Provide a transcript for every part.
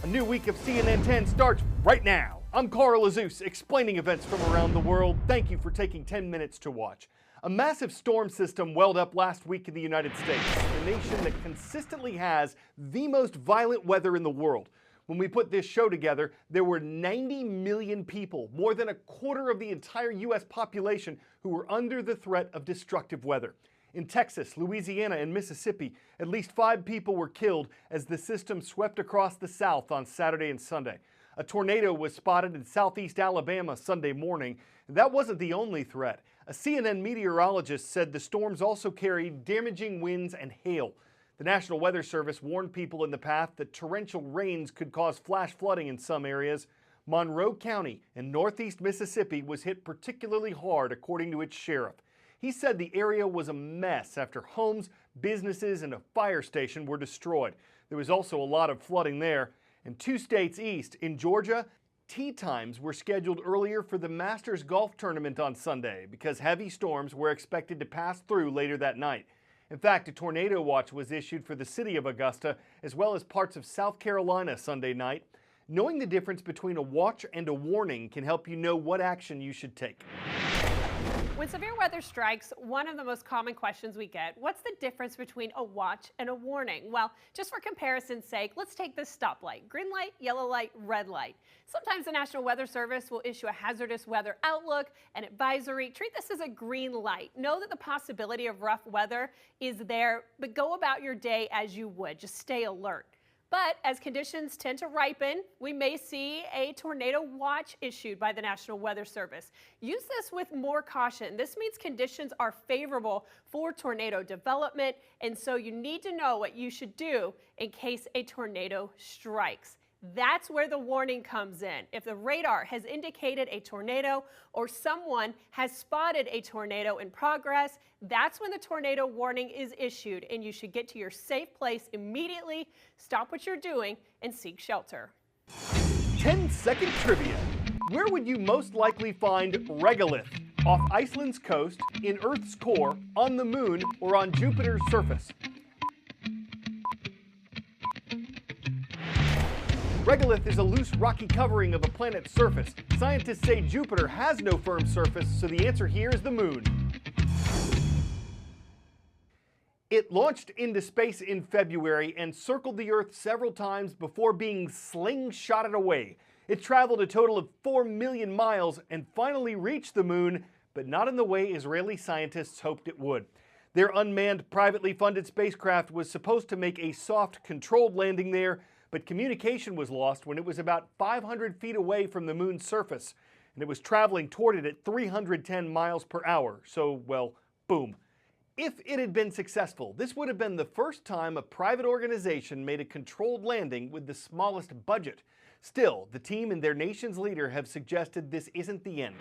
new week of CNN 10 starts right now. I'm Carl Azus, explaining events from around the world. Thank you for taking 10 minutes to watch. A massive storm system welled up last week in the United States, the nation that consistently has the most violent weather in the world. When we put this show together, there were 90 million people, more than a quarter of the entire U.S. population, who were under the threat of destructive weather. In Texas, Louisiana, and Mississippi, at least 5 people were killed as the system swept across the South on Saturday and Sunday. A tornado was spotted in southeast Alabama Sunday morning. That wasn't the only threat. A CNN meteorologist said the storms also carried damaging winds and hail. The National Weather Service warned people in the path that torrential rains could cause flash flooding in some areas. Monroe County in northeast Mississippi was hit particularly hard, according to its sheriff. He said the area was a mess after homes, businesses, and a fire station were destroyed. There was also a lot of flooding there. In 2 states east, in Georgia, tee times were scheduled earlier for the Masters golf tournament on Sunday because heavy storms were expected to pass through later that night. In fact, a tornado watch was issued for the city of Augusta as well as parts of South Carolina Sunday night. Knowing the difference between a watch and a warning can help you know what action you should take. When severe weather strikes, one of the most common questions we get, what's the difference between a watch and a warning? Well, just for comparison's sake, let's take this stoplight. Green light, yellow light, red light. Sometimes the National Weather Service will issue a hazardous weather outlook, an advisory. Treat this as a green light. Know that the possibility of rough weather is there, but go about your day as you would. Just stay alert. But as conditions tend to ripen, we may see a tornado watch issued by the National Weather Service. Use this with more caution. This means conditions are favorable for tornado development, and so you need to know what you should do in case a tornado strikes. That's where the warning comes in. If the radar has indicated a tornado or someone has spotted a tornado in progress, that's when the tornado warning is issued, and you should get to your safe place immediately, stop what you're doing, and seek shelter. 10-second trivia. Where would you most likely find regolith? Off Iceland's coast, in Earth's core, on the moon, or on Jupiter's surface? Regolith is a loose rocky covering of a planet's surface. Scientists say Jupiter has no firm surface, so the answer here is the moon. It launched into space in February and circled the Earth several times before being slingshotted away. It traveled a total of 4 million miles and finally reached the moon, but not in the way Israeli scientists hoped it would. Their unmanned, privately funded spacecraft was supposed to make a soft, controlled landing there, but communication was lost when it was about 500 feet away from the moon's surface, and it was traveling toward it at 310 miles per hour. So, well, boom. If it had been successful, this would have been the first time a private organization made a controlled landing with the smallest budget. Still, the team and their nation's leader have suggested this isn't the end.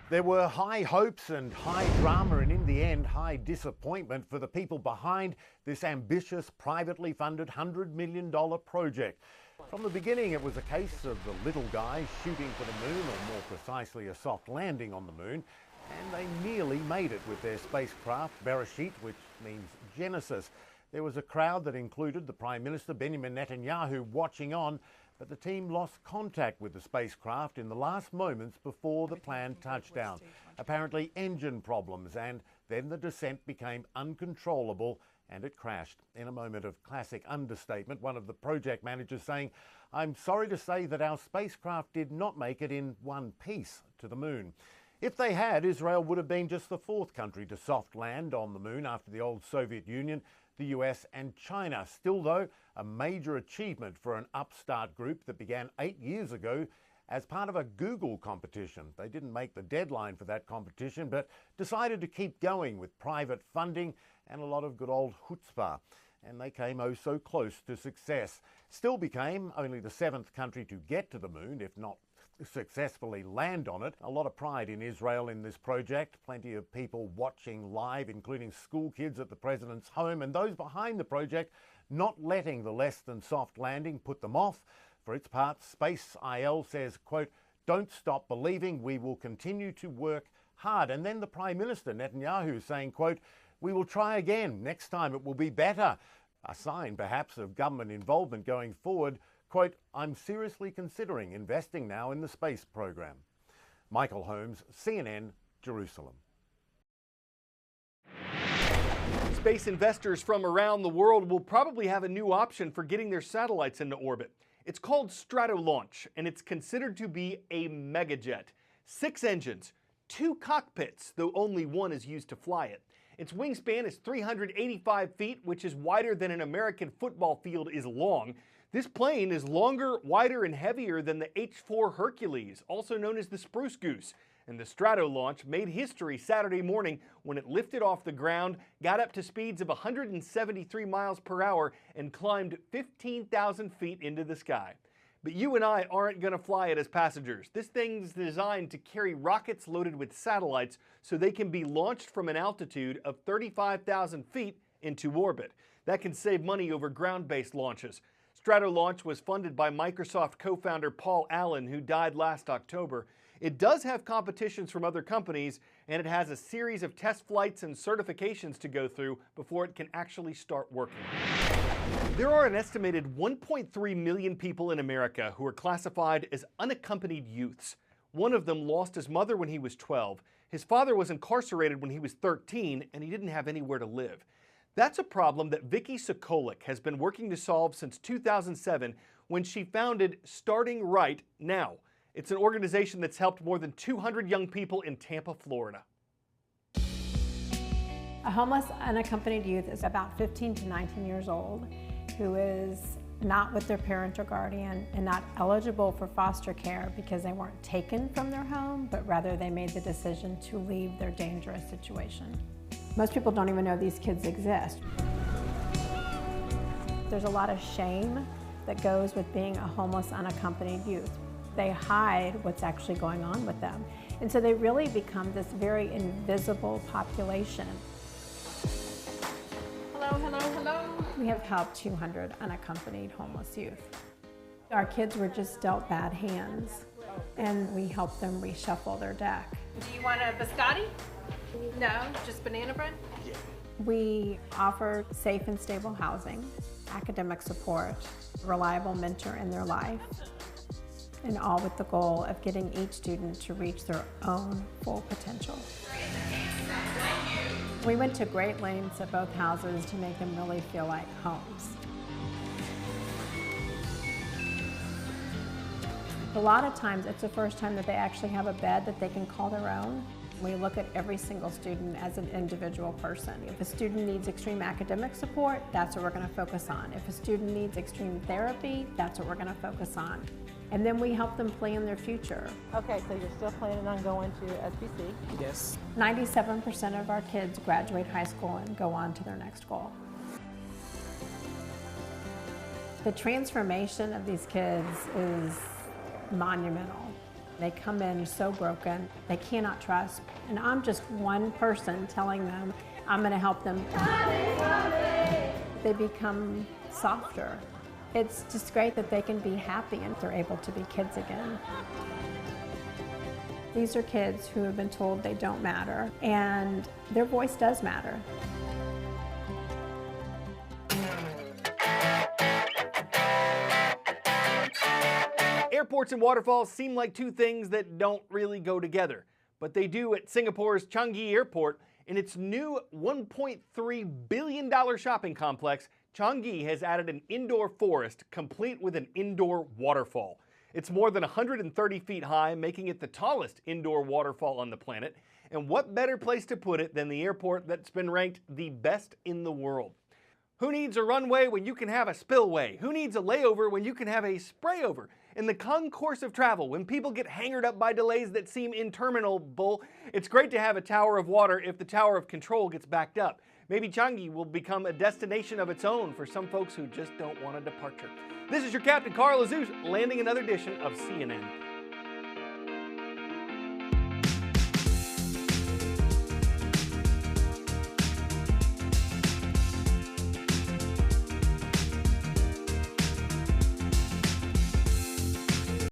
There were high hopes and high drama and in the end high disappointment for the people behind this ambitious privately funded $100 million project. From the beginning it was a case of the little guy shooting for the moon, or more precisely a soft landing on the moon, and they nearly made it with their spacecraft Bereshit, which means Genesis. There was a crowd that included the Prime Minister Benjamin Netanyahu watching on, but the team lost contact with the spacecraft in the last moments before the planned touchdown. Apparently engine problems, and then the descent became uncontrollable and it crashed. In a moment of classic understatement, one of the project managers saying, "I'm sorry to say that our spacecraft did not make it in one piece to the moon." If they had, Israel would have been just the 4th country to soft land on the moon after the old Soviet Union, the US and China. Still though, a major achievement for an upstart group that began 8 years ago as part of a Google competition. They didn't make the deadline for that competition, but decided to keep going with private funding and a lot of good old chutzpah. And they came oh so close to success. Still became only the 7th country to get to the moon, if not successfully land on it. A lot of pride in Israel in this project. Plenty of people watching live, including school kids at the president's home, and those behind the project not letting the less than soft landing put them off. For its part, Space IL says, quote, "Don't stop believing, we will continue to work hard." And then the Prime Minister Netanyahu saying, quote, "We will try again. Next time it will be better." A sign perhaps of government involvement going forward. Quote, "I'm seriously considering investing now in the space program." Michael Holmes, CNN, Jerusalem. Space investors from around the world will probably have a new option for getting their satellites into orbit. It's called Stratolaunch, and it's considered to be a megajet. 6 engines, 2 cockpits, though only one is used to fly it. Its wingspan is 385 feet, which is wider than an American football field is long. This plane is longer, wider, and heavier than the H-4 Hercules, also known as the Spruce Goose. And the Stratolaunch made history Saturday morning when it lifted off the ground, got up to speeds of 173 miles per hour, and climbed 15,000 feet into the sky. But you and I aren't going to fly it as passengers. This thing's designed to carry rockets loaded with satellites so they can be launched from an altitude of 35,000 feet into orbit. That can save money over ground-based launches. Stratolaunch was funded by Microsoft co-founder Paul Allen, who died last October. It does have competitions from other companies, and it has a series of test flights and certifications to go through before it can actually start working. There are an estimated 1.3 million people in America who are classified as unaccompanied youths. One of them lost his mother when he was 12. His father was incarcerated when he was 13, and he didn't have anywhere to live. That's a problem that Vicky Sokolik has been working to solve since 2007 when she founded Starting Right Now. It's an organization that's helped more than 200 young people in Tampa, Florida. A homeless unaccompanied youth is about 15 to 19 years old who is not with their parent or guardian and not eligible for foster care because they weren't taken from their home, but rather they made the decision to leave their dangerous situation. Most people don't even know these kids exist. There's a lot of shame that goes with being a homeless unaccompanied youth. They hide what's actually going on with them. And so they really become this very invisible population. Hello, hello, hello. We have helped 200 unaccompanied homeless youth. Our kids were just dealt bad hands, and we helped them reshuffle their deck. Do you want a biscotti? No, just banana bread? We offer safe and stable housing, academic support, reliable mentor in their life, and all with the goal of getting each student to reach their own full potential. We went to great lengths at both houses to make them really feel like homes. A lot of times it's the first time that they actually have a bed that they can call their own. We look at every single student as an individual person. If a student needs extreme academic support, that's what we're going to focus on. If a student needs extreme therapy, that's what we're going to focus on. And then we help them plan their future. Okay, so you're still planning on going to SBC? Yes. 97% of our kids graduate high school and go on to their next goal. The transformation of these kids is monumental. They come in so broken, they cannot trust. And I'm just one person telling them, I'm gonna help them. They become softer. It's just great that they can be happy and they're able to be kids again. These are kids who have been told they don't matter, and their voice does matter. Airports and waterfalls seem like two things that don't really go together, but they do at Singapore's Changi Airport. In its new $1.3 billion shopping complex, Changi has added an indoor forest complete with an indoor waterfall. It's more than 130 feet high, making it the tallest indoor waterfall on the planet. And what better place to put it than the airport that's been ranked the best in the world? Who needs a runway when you can have a spillway? Who needs a layover when you can have a sprayover? In the concourse of travel, when people get hangered up by delays that seem interminable, it's great to have a tower of water if the tower of control gets backed up. Maybe Changi will become a destination of its own for some folks who just don't want a departure. This is your Captain Carl Azus, landing another edition of CNN.